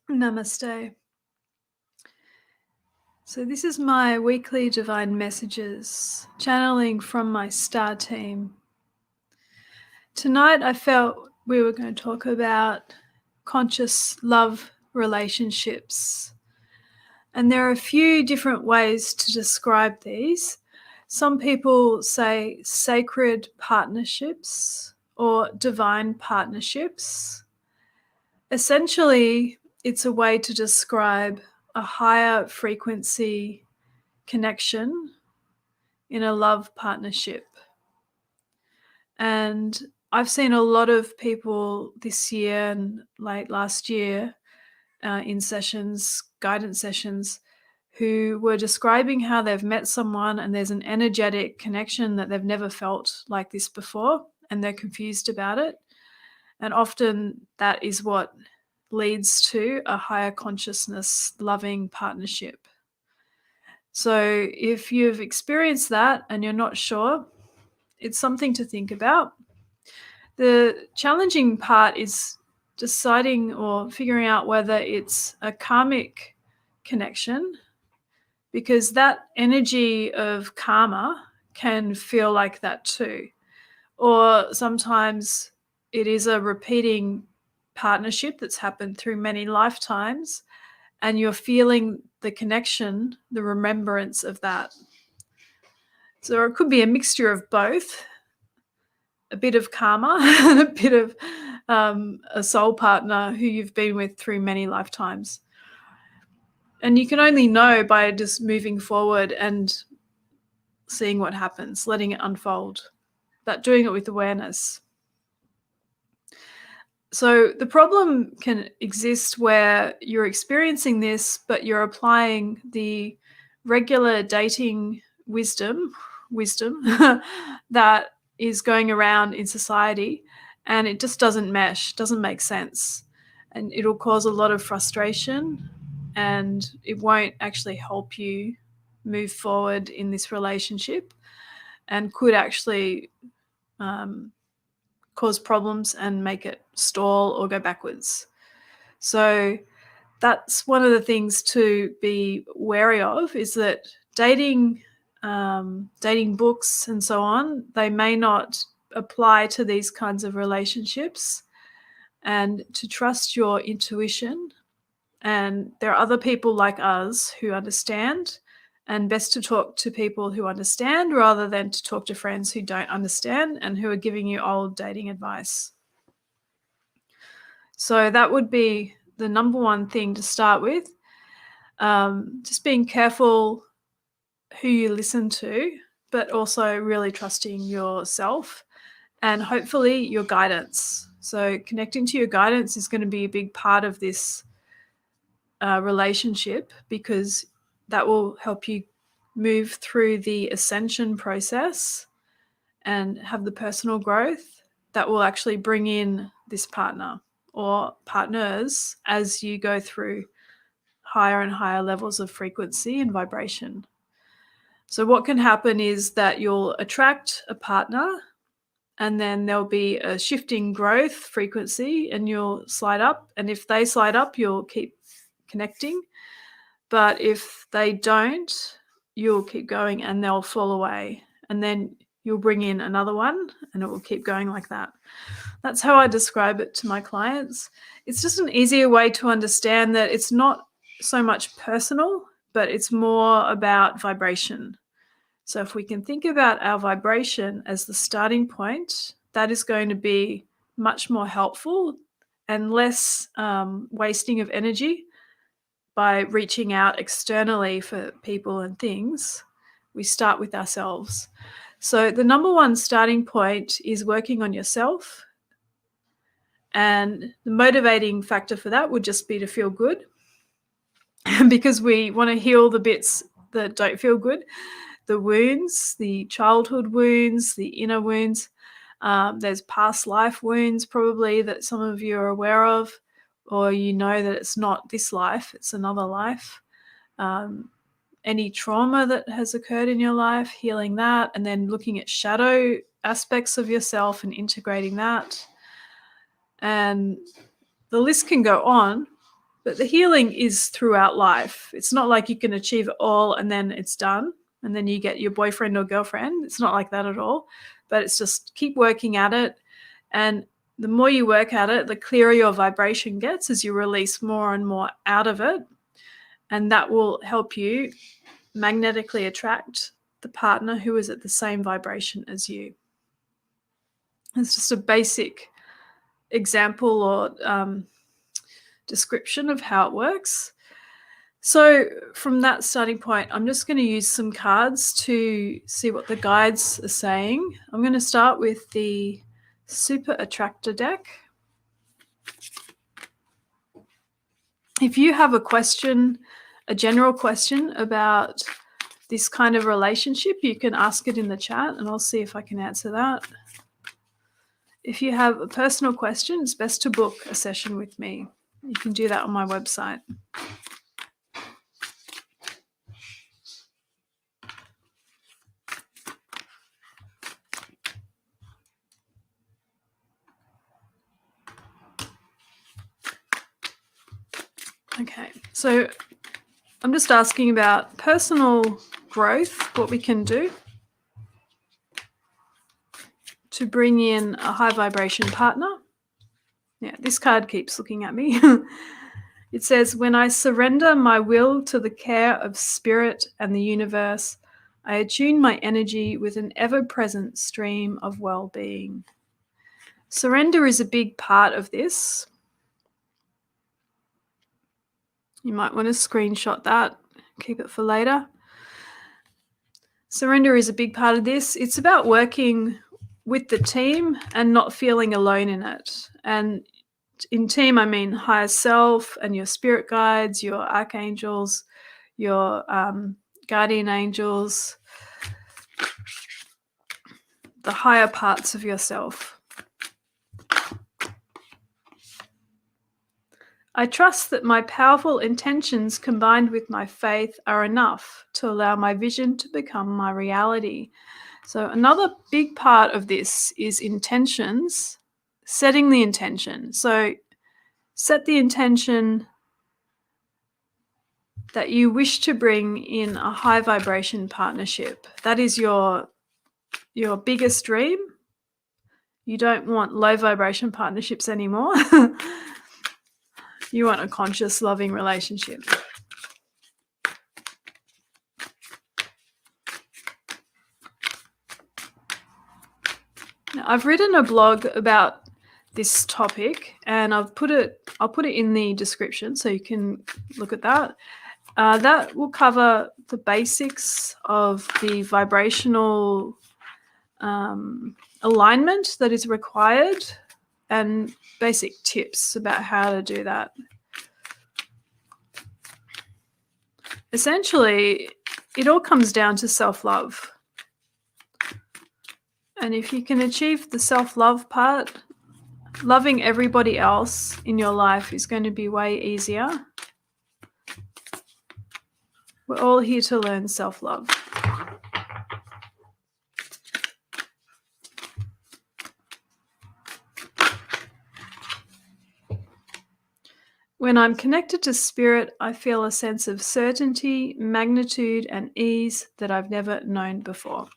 Namaste. So, this is my weekly divine messages, channeling from my star team. Tonight, I felt we were going to talk about conscious love relationships. And there are a few different ways to describe these. Some people say sacred partnerships or divine partnerships. Essentially, it's a way to describe a higher frequency connection in a love partnership. And I've seen a lot of people this year and late last year in sessions, guidance sessions, who were describing how they've met someone and there's an energetic connection that they've never felt like this before, and they're confused about it. And often that is what leads to a higher consciousness loving partnership. So if you've experienced that and you're not sure, it's something to think about. The challenging part is deciding or figuring out whether it's a karmic connection, because that energy of karma can feel like that too. Or sometimes it is a repeating partnership that's happened through many lifetimes, and you're feeling the connection, the remembrance of that. So it could be a mixture of both, a bit of karma and a bit of a soul partner who you've been with through many lifetimes. And you can only know by just moving forward and seeing what happens, letting it unfold, but doing it with awareness. So the problem can exist where you're experiencing this, but you're applying the regular dating wisdom that is going around in society, and it just doesn't mesh, doesn't make sense. And it'll cause a lot of frustration, and it won't actually help you move forward in this relationship, and could actually cause problems and make it stall or go backwards. So that's one of the things to be wary of, is that dating books and so on, they may not apply to these kinds of relationships, and to trust your intuition. And there are other people like us who understand, and best to talk to people who understand rather than to talk to friends who don't understand and who are giving you old dating advice. So that would be the number one thing to start with. Just being careful who you listen to, but also really trusting yourself and hopefully your guidance. So connecting to your guidance is going to be a big part of this relationship, because that will help you move through the ascension process and have the personal growth that will actually bring in this partner or partners as you go through higher and higher levels of frequency and vibration. So what can happen is that you'll attract a partner, and then there'll be a shifting growth frequency and you'll slide up. And if they slide up, you'll keep connecting. But if they don't, you'll keep going and they'll fall away. And then you'll bring in another one and it will keep going like that. That's how I describe it to my clients. It's just an easier way to understand that it's not so much personal, but it's more about vibration. So if we can think about our vibration as the starting point, that is going to be much more helpful and less wasting of energy by reaching out externally for people and things. We start with ourselves. So the number one starting point is working on yourself. And the motivating factor for that would just be to feel good, because we want to heal the bits that don't feel good, the wounds, the childhood wounds, the inner wounds. There's past life wounds probably that some of you are aware of, or you know that it's not this life, it's another life. Any trauma that has occurred in your life, healing that, and then looking at shadow aspects of yourself and integrating that. And the list can go on, But the healing is throughout life. It's not like you can achieve it all and then it's done and then you get your boyfriend or girlfriend. It's not like that at all. But it's just keep working at it. And the more you work at it, the clearer your vibration gets as you release more and more out of it. And that will help you magnetically attract the partner who is at the same vibration as you. It's just a basic example or description of how it works. So from that starting point, I'm just going to use some cards to see what the guides are saying. I'm going to start with the Super Attractor deck. If you have a question, a general question about this kind of relationship, you can ask it in the chat and I'll see if I can answer that. If you have a personal question, it's best to book a session with me. You can do that on my website. Okay, so I'm just asking about personal growth, what we can do to bring in a high vibration partner. Yeah, this card keeps looking at me. It says, when I surrender my will to the care of spirit and the universe, I attune my energy with an ever-present stream of well-being. Surrender is a big part of this. You might want to screenshot that, keep it for later. Surrender is a big part of this. It's about working with the team and not feeling alone in it. And in team, I mean higher self and your spirit guides, your archangels, your guardian angels, the higher parts of yourself. I trust that my powerful intentions combined with my faith are enough to allow my vision to become my reality. So another big part of this is intentions, setting the intention. So set the intention that you wish to bring in a high vibration partnership. That is your biggest dream. You don't want low vibration partnerships anymore. You want a conscious, loving relationship. Now, I've written a blog about this topic and I'll put it in the description so you can look at that. That will cover the basics of the vibrational alignment that is required and basic tips about how to do that. Essentially, it all comes down to self-love. And if you can achieve the self-love part, loving everybody else in your life is going to be way easier. We're all here to learn self-love. When I'm connected to spirit, I feel a sense of certainty, magnitude, and ease that I've never known before.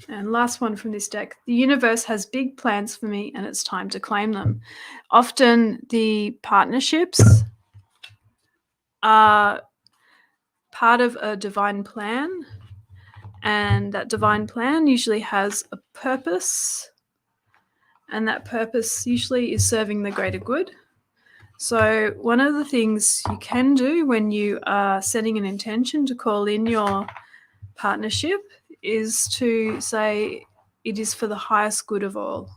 And last one from this deck, the universe has big plans for me and it's time to claim them. Often the partnerships are part of a divine plan, and that divine plan usually has a purpose, and that purpose usually is serving the greater good. So one of the things you can do when you are setting an intention to call in your partnership is to say it is for the highest good of all.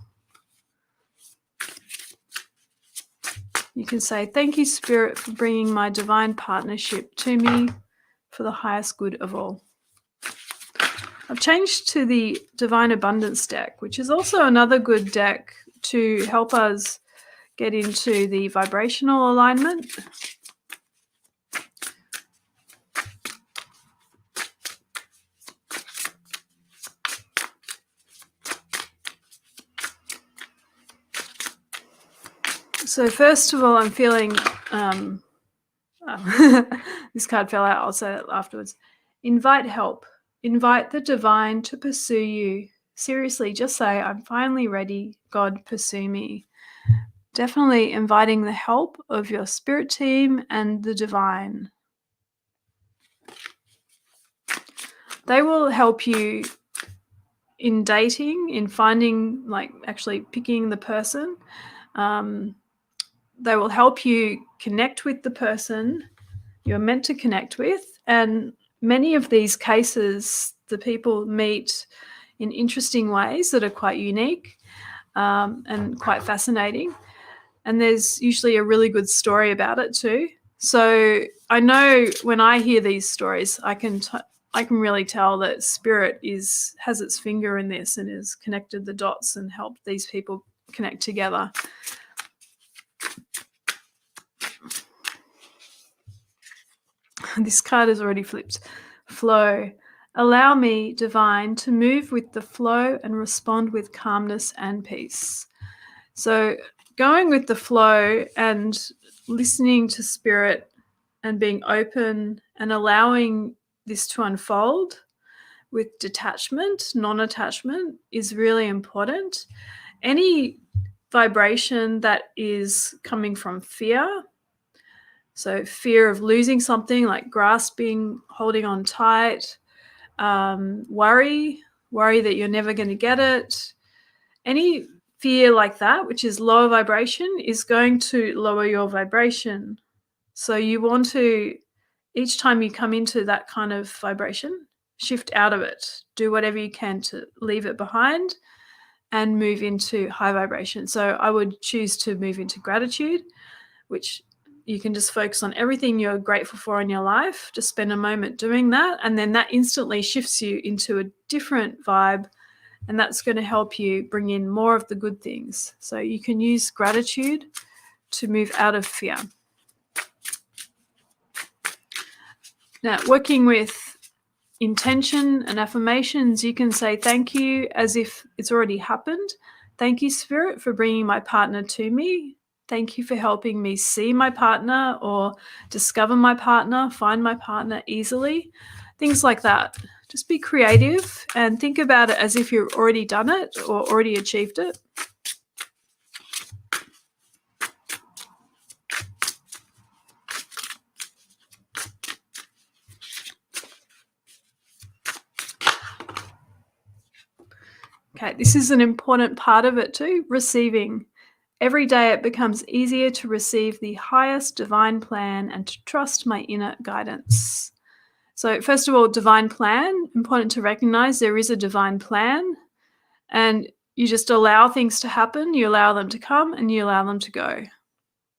You can say, thank you, Spirit, for bringing my divine partnership to me for the highest good of all. I've changed to the Divine Abundance deck, which is also another good deck to help us get into the vibrational alignment. So first of all, I'm feeling this card fell out. I'll say that afterwards. Invite help. Invite the divine to pursue you. Seriously, just say, I'm finally ready. God, pursue me. Definitely inviting the help of your spirit team and the divine. They will help you in dating, in finding, like actually picking the person. They will help you connect with the person you're meant to connect with. And many of these cases, the people meet in interesting ways that are quite unique and quite fascinating. And there's usually a really good story about it too. So I know when I hear these stories, I can really tell that spirit has its finger in this and has connected the dots and helped these people connect together. This card is already flipped. Flow. Allow me, divine, to move with the flow and respond with calmness and peace. So going with the flow and listening to spirit and being open and allowing this to unfold with detachment, non-attachment, is really important. Any vibration that is coming from fear, so fear of losing something, like grasping, holding on tight, worry that you're never going to get it, any fear like that, which is lower vibration, is going to lower your vibration. So you want to, each time you come into that kind of vibration, shift out of it. Do whatever you can to leave it behind and move into high vibration. So I would choose to move into gratitude, which you can just focus on everything you're grateful for in your life. Just spend a moment doing that, and then that instantly shifts you into a different vibe, and that's going to help you bring in more of the good things. So you can use gratitude to move out of fear. Now, working with intention and affirmations, you can say thank you as if it's already happened. Thank you, Spirit, for bringing my partner to me. Thank you for helping me see my partner or discover my partner, find my partner easily. Things like that. Just be creative and think about it as if you've already done it or already achieved it. Okay, this is an important part of it too, receiving. Every day it becomes easier to receive the highest divine plan and to trust my inner guidance. So first of all, divine plan, important to recognize there is a divine plan, and you just allow things to happen, you allow them to come and you allow them to go.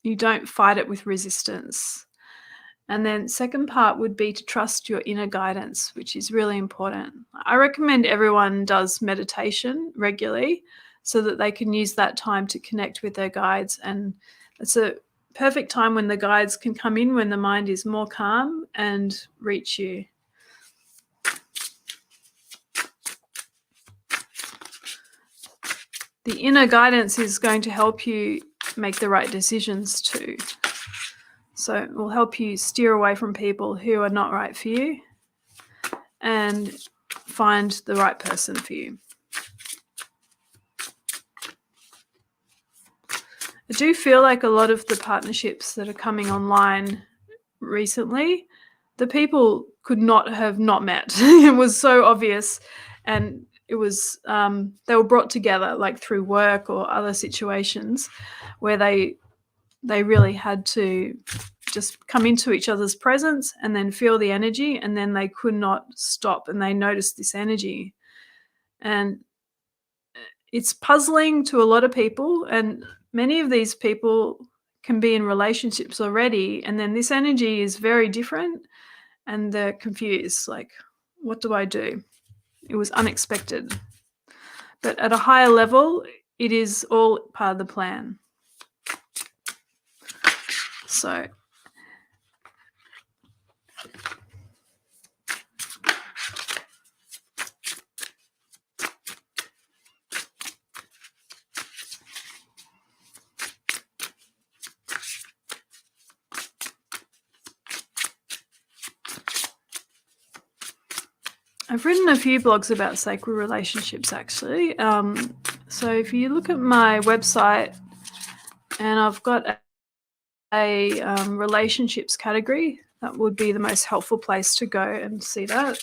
You don't fight it with resistance. And then second part would be to trust your inner guidance, which is really important. I recommend everyone does meditation regularly so that they can use that time to connect with their guides. And it's a perfect time when the guides can come in when the mind is more calm and reach you. The inner guidance is going to help you make the right decisions too. So it will help you steer away from people who are not right for you and find the right person for you. I do feel like a lot of the partnerships that are coming online recently, the people could not have not met. It was so obvious, and it was they were brought together like through work or other situations where they really had to just come into each other's presence and then feel the energy, and then they could not stop, and they noticed this energy. And it's puzzling to a lot of people, and many of these people can be in relationships already, and then this energy is very different and they're confused, like, what do I do? It was unexpected. But at a higher level, it is all part of the plan. So I've written a few blogs about sacred relationships, actually. So if you look at my website, and I've got a relationships category, that would be the most helpful place to go and see that.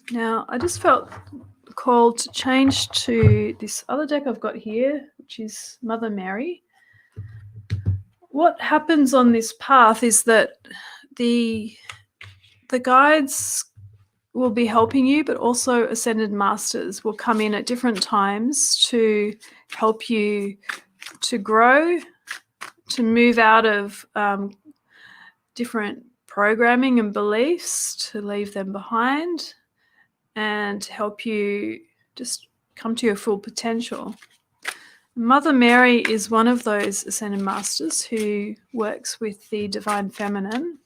Now, I just felt called to change to this other deck I've got here, which is Mother Mary. What happens on this path is that the guides will be helping you, but also ascended masters will come in at different times to help you to grow, to move out of different programming and beliefs, to leave them behind, and to help you just come to your full potential. Mother Mary is one of those ascended masters who works with the divine feminine.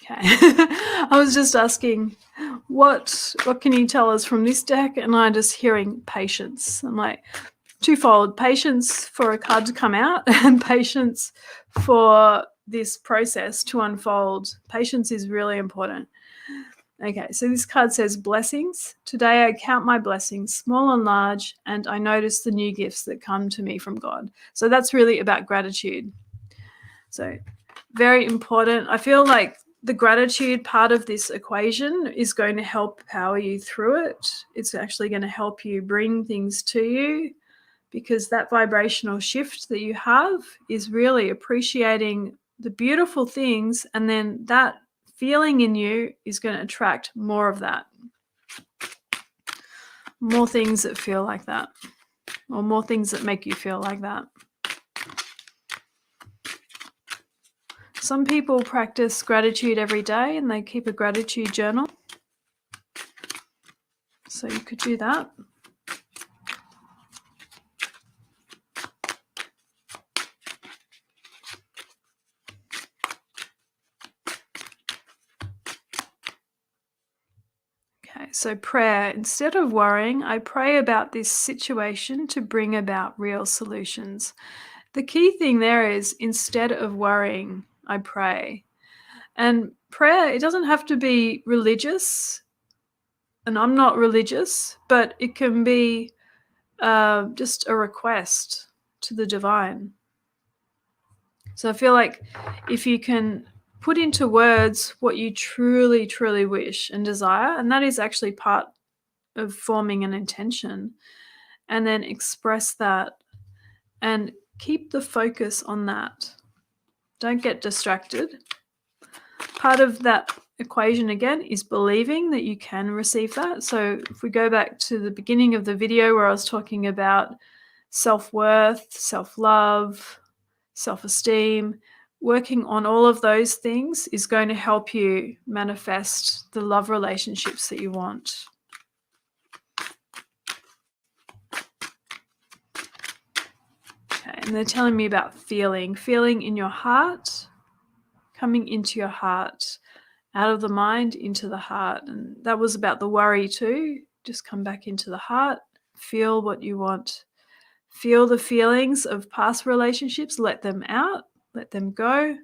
Okay. I was just asking, what can you tell us from this deck? And I'm just hearing patience. I'm like, twofold: patience for a card to come out and patience for this process to unfold. Patience is really important. Okay, so this card says blessings. Today I count my blessings, small and large, and I notice the new gifts that come to me from God. So that's really about gratitude. So very important. I feel like the gratitude part of this equation is going to help power you through it. It's actually going to help you bring things to you, because that vibrational shift that you have is really appreciating the beautiful things, and then that feeling in you is going to attract more of that. More things that feel like that, or more things that make you feel like that. Some people practice gratitude every day and they keep a gratitude journal. So you could do that. Okay, so prayer. Instead of worrying, I pray about this situation to bring about real solutions. The key thing there is, instead of worrying, I pray. And prayer, it doesn't have to be religious, and I'm not religious, but it can be just a request to the divine. So I feel like if you can put into words what you truly, truly wish and desire, and that is actually part of forming an intention, and then express that and keep the focus on that. Don't get distracted. Part of that equation again is believing that you can receive that. So if we go back to the beginning of the video where I was talking about self-worth, self-love, self-esteem, working on all of those things is going to help you manifest the love relationships that you want. Okay, and they're telling me about feeling in your heart, coming into your heart, out of the mind into the heart. And that was about the worry too. Just come back into the heart, feel what you want. Feel the feelings of past relationships, let them out, let them go.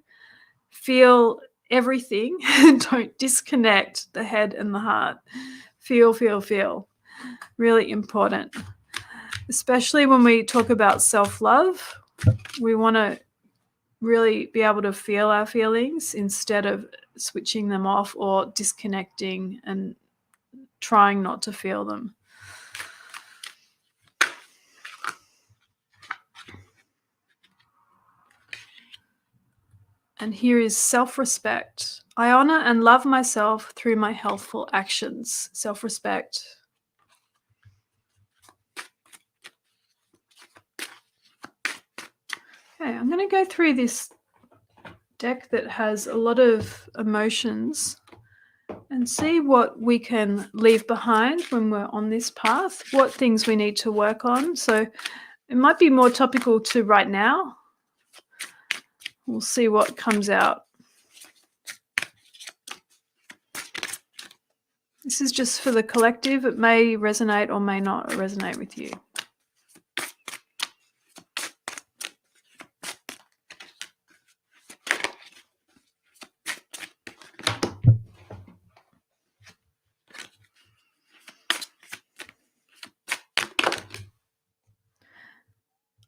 Feel everything. Don't disconnect the head and the heart. Feel, feel, feel. Really important. Especially when we talk about self-love, we want to really be able to feel our feelings instead of switching them off or disconnecting and trying not to feel them. And here is self-respect. I honor and love myself through my healthful actions. Self-respect. Okay, I'm going to go through this deck that has a lot of emotions and see what we can leave behind when we're on this path, what things we need to work on. So It might be more topical to right now. We'll see what comes out. This is just for the collective. It may resonate or may not resonate with you.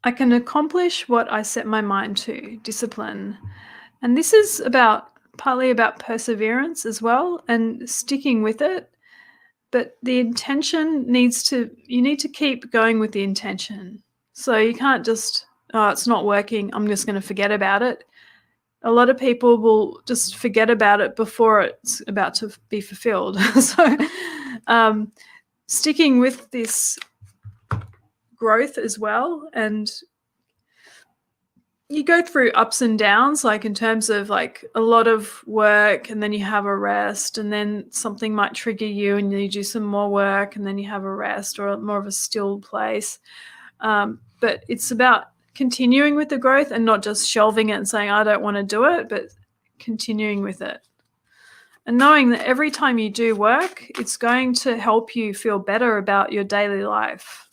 I can accomplish what I set my mind to, discipline. And this is partly about perseverance as well and sticking with it. But the intention you need to keep going with the intention. So you can't just, oh, it's not working, I'm just going to forget about it. A lot of people will just forget about it before it's about to be fulfilled. So sticking with this growth as well, and you go through ups and downs, like in terms of like a lot of work and then you have a rest, and then something might trigger you and you do some more work and then you have a rest or more of a still place. But it's about continuing with the growth and not just shelving it and saying, I don't want to do it, but continuing with it. And knowing that every time you do work, it's going to help you feel better about your daily life.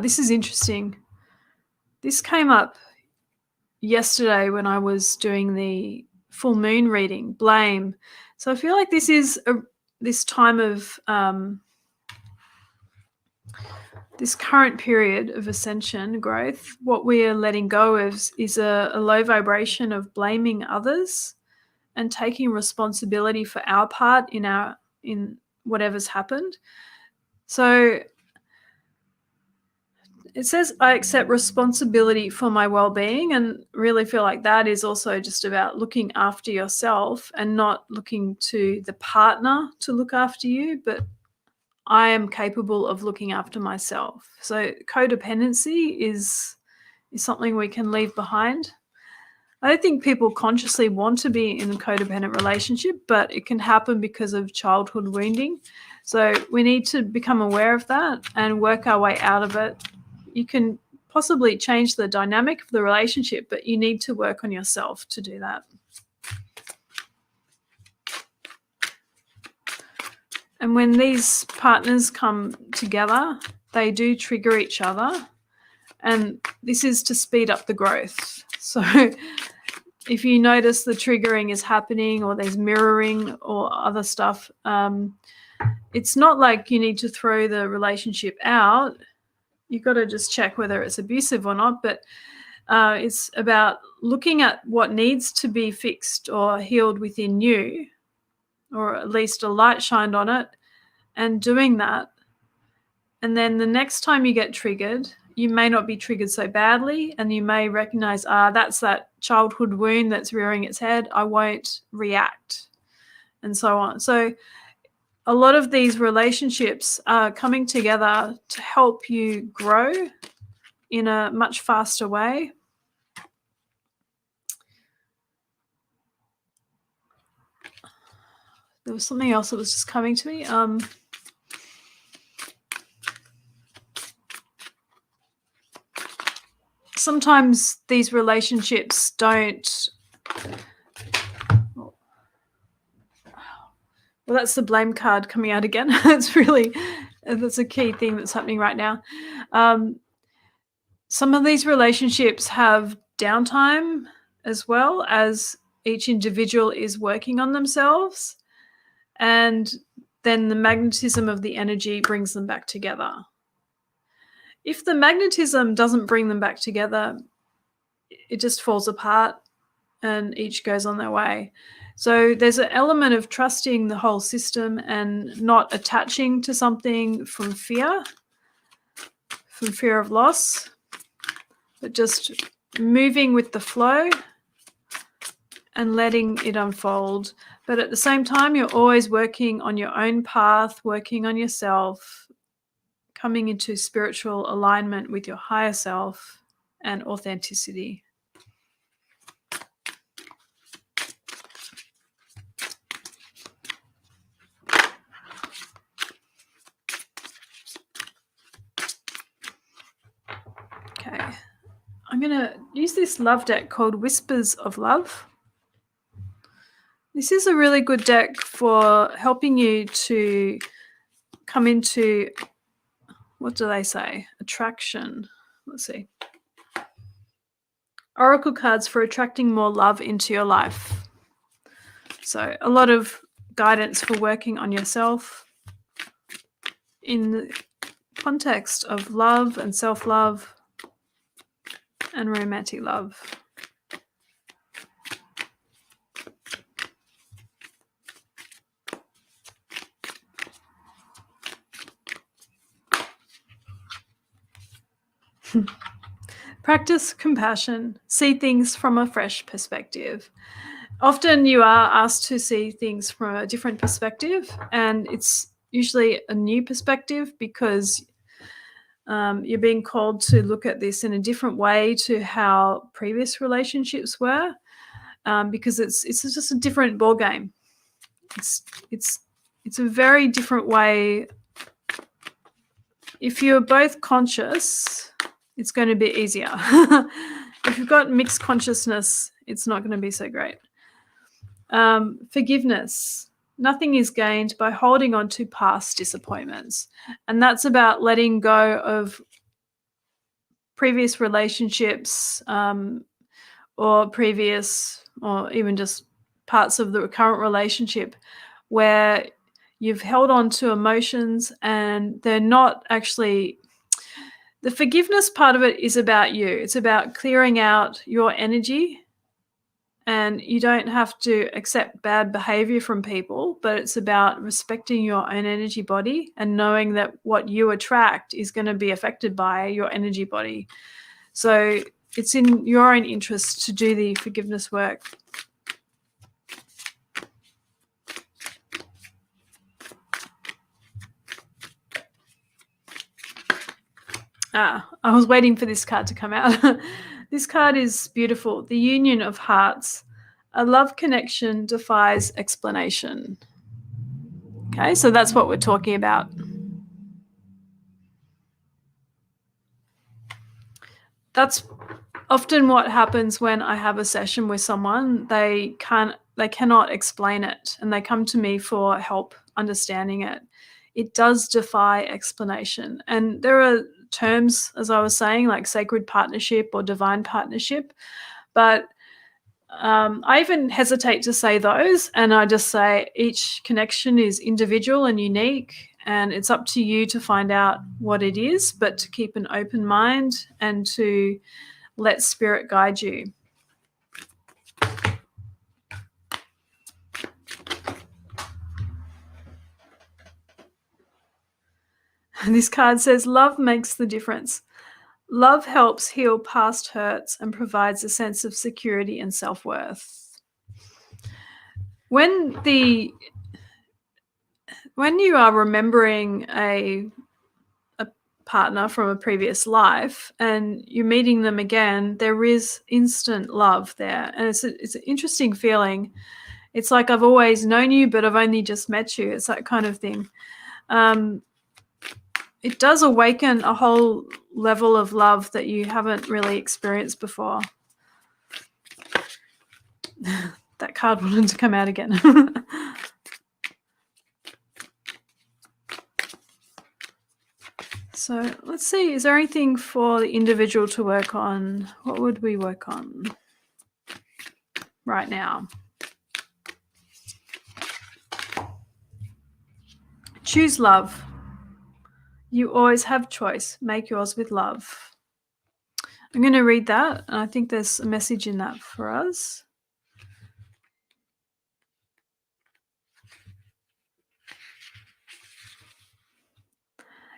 This is interesting. This came up yesterday when I was doing the full moon reading, blame. So I feel like this is this time of this current period of ascension growth. What we are letting go of is a low vibration of blaming others and taking responsibility for our part in whatever's happened. So it says, I accept responsibility for my well-being, and really feel like that is also just about looking after yourself and not looking to the partner to look after you, but I am capable of looking after myself. So codependency is something we can leave behind. I don't think people consciously want to be in a codependent relationship, but it can happen because of childhood wounding. So we need to become aware of that and work our way out of it. You can possibly change the dynamic of the relationship, but you need to work on yourself to do that. And when these partners come together, they do trigger each other. And this is to speed up the growth. So if you notice the triggering is happening or there's mirroring or other stuff, it's not like you need to throw the relationship out. You've got to just check whether it's abusive or not, but it's about looking at what needs to be fixed or healed within you, or at least a light shined on it, and doing that. And then the next time you get triggered, you may not be triggered so badly, and you may recognize, that's that childhood wound that's rearing its head. I won't react, and so on. So a lot of these relationships are coming together to help you grow in a much faster way. There was something else that was just coming to me. Sometimes these relationships don't. Well, that's the blame card coming out again. That's a key thing that's happening right now. Some of these relationships have downtime as well, as each individual is working on themselves, and then the magnetism of the energy brings them back together. If the magnetism doesn't bring them back together, it just falls apart and each goes on their way. So there's an element of trusting the whole system and not attaching to something from fear of loss, but just moving with the flow and letting it unfold. But at the same time, you're always working on your own path, working on yourself, coming into spiritual alignment with your higher self and authenticity. Okay. I'm going to use this love deck called Whispers of Love. This is a really good deck for helping you to come into, what do they say? Attraction. Let's see. Oracle cards for attracting more love into your life. So a lot of guidance for working on yourself in the context of love and self-love and romantic love. Practice compassion. See things from a fresh perspective. Often you are asked to see things from a different perspective, and it's usually a new perspective because you're being called to look at this in a different way to how previous relationships were, because it's just a different ball game. It's a very different way. If you're both conscious, it's going to be easier. If you've got mixed consciousness, it's not going to be so great. Forgiveness. Nothing is gained by holding on to past disappointments. And that's about letting go of previous relationships or even just parts of the current relationship where you've held on to emotions and they're not actually. The forgiveness part of it is about you. It's about clearing out your energy, and you don't have to accept bad behavior from people, but it's about respecting your own energy body and knowing that what you attract is going to be affected by your energy body. So it's in your own interest to do the forgiveness work. I was waiting for this card to come out. This card is beautiful. The Union of Hearts. A love connection defies explanation. Okay, so that's what we're talking about. That's often what happens when I have a session with someone. They cannot explain it, and they come to me for help understanding it. It does defy explanation. And there are terms, as I was saying, like sacred partnership or divine partnership, but I even hesitate to say those, and I just say each connection is individual and unique, and it's up to you to find out what it is, but to keep an open mind and to let spirit guide you. This card says, love makes the difference. Love helps heal past hurts and provides a sense of security and self-worth. When you are remembering a partner from a previous life and you're meeting them again, there is instant love there. And it's an interesting feeling. It's like I've always known you, but I've only just met you. It's that kind of thing. It does awaken a whole level of love that you haven't really experienced before. That card wanted to come out again. So let's see, is there anything for the individual to work on? What would we work on right now? Choose love. You always have choice. Make yours with love. I'm going to read that, and I think there's a message in that for us.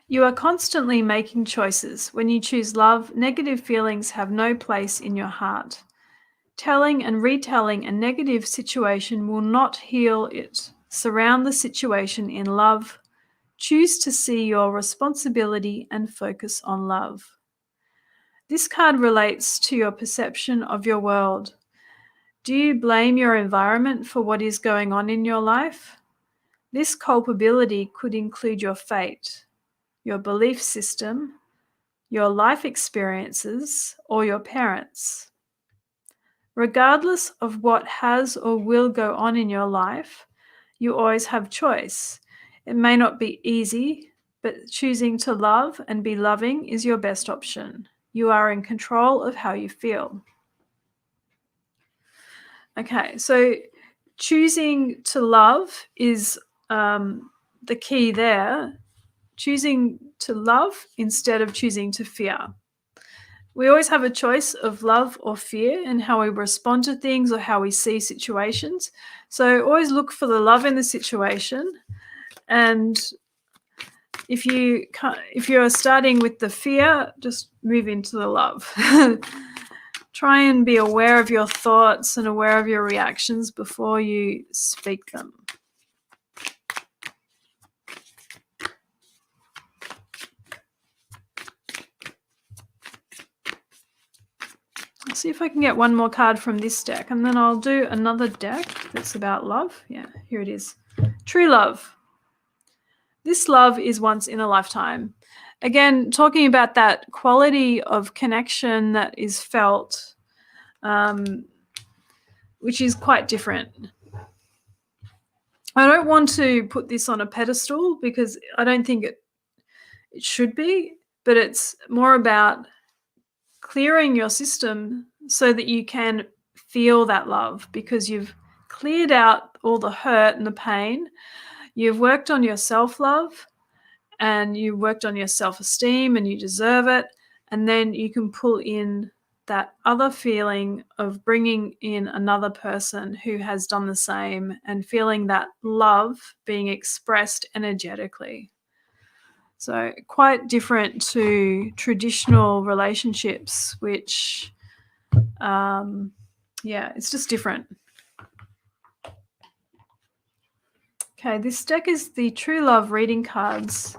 You are constantly making choices. When you choose love, negative feelings have no place in your heart. Telling and retelling a negative situation will not heal it. Surround the situation in love. Choose to see your responsibility and focus on love. This card relates to your perception of your world. Do you blame your environment for what is going on in your life? This culpability could include your fate, your belief system, your life experiences, or your parents. Regardless of what has or will go on in your life, you always have choice. It may not be easy, but choosing to love and be loving is your best option. You are in control of how you feel. Okay, so choosing to love is the key there. Choosing to love instead of choosing to fear. We always have a choice of love or fear in how we respond to things or how we see situations. So always look for the love in the situation. And if you're starting with the fear, just move into the love. Try and be aware of your thoughts and aware of your reactions before you speak them. I'll see if I can get one more card from this deck, and then I'll do another deck that's about love. Yeah, here it is. True love. This love is once in a lifetime. Again, talking about that quality of connection that is felt, which is quite different. I don't want to put this on a pedestal because I don't think it should be, but it's more about clearing your system so that you can feel that love, because you've cleared out all the hurt and the pain. You've worked on your self-love and you worked on your self-esteem, and you deserve it. And then you can pull in that other feeling of bringing in another person who has done the same and feeling that love being expressed energetically. So quite different to traditional relationships, which, it's just different. Okay, this deck is the True Love reading cards.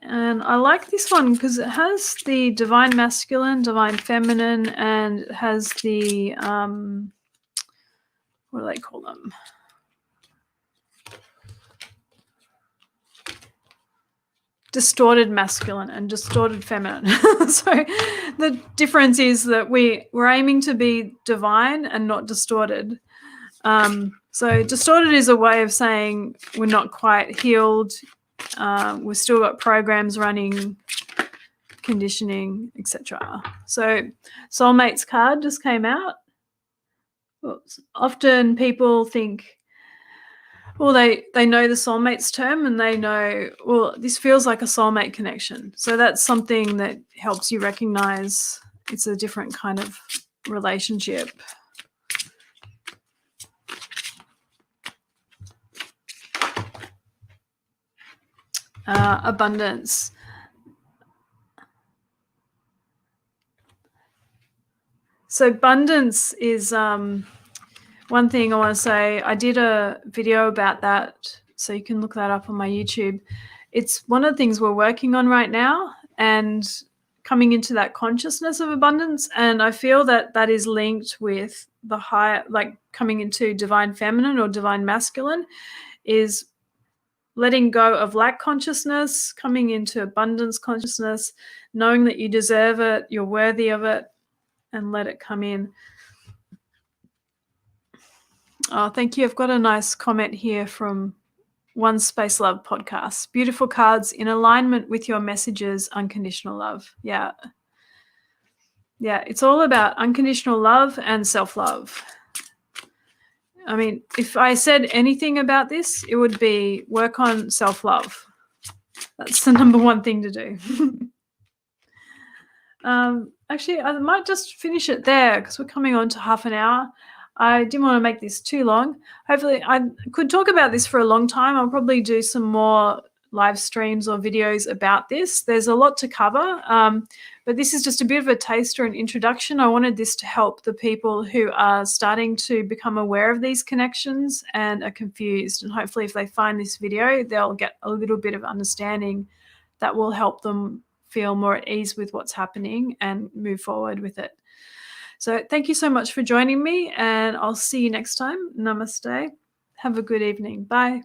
And I like this one because it has the Divine Masculine, Divine Feminine, and it has the, what do they call them? Distorted masculine and distorted feminine. So the difference is that we're aiming to be divine and not distorted. So distorted is a way of saying we're not quite healed. We've still got programs running, conditioning, etc. So soulmates card just came out. Oops. Often people think, well, they know the soulmates term and they know, well, this feels like a soulmate connection. So that's something that helps you recognize it's a different kind of relationship. Abundance. So abundance is one thing I want to say. I did a video about that, so you can look that up on my YouTube. It's one of the things we're working on right now and coming into that consciousness of abundance. And I feel that that is linked with the higher, like coming into divine feminine or divine masculine, is letting go of lack consciousness, coming into abundance consciousness, knowing that you deserve it, you're worthy of it, and let it come in. Oh, thank you. I've got a nice comment here from One Space Love podcast. Beautiful cards in alignment with your messages, unconditional love. Yeah. Yeah, it's all about unconditional love and self-love. I mean, if I said anything about this, it would be work on self-love. That's the number one thing to do. Actually, I might just finish it there because we're coming on to half an hour. I didn't want to make this too long. Hopefully, I could talk about this for a long time. I'll probably do some more live streams or videos about this. There's a lot to cover, but this is just a bit of a taster and introduction. I wanted this to help the people who are starting to become aware of these connections and are confused. And hopefully, if they find this video, they'll get a little bit of understanding that will help them feel more at ease with what's happening and move forward with it. So thank you so much for joining me, and I'll see you next time. Namaste. Have a good evening. Bye.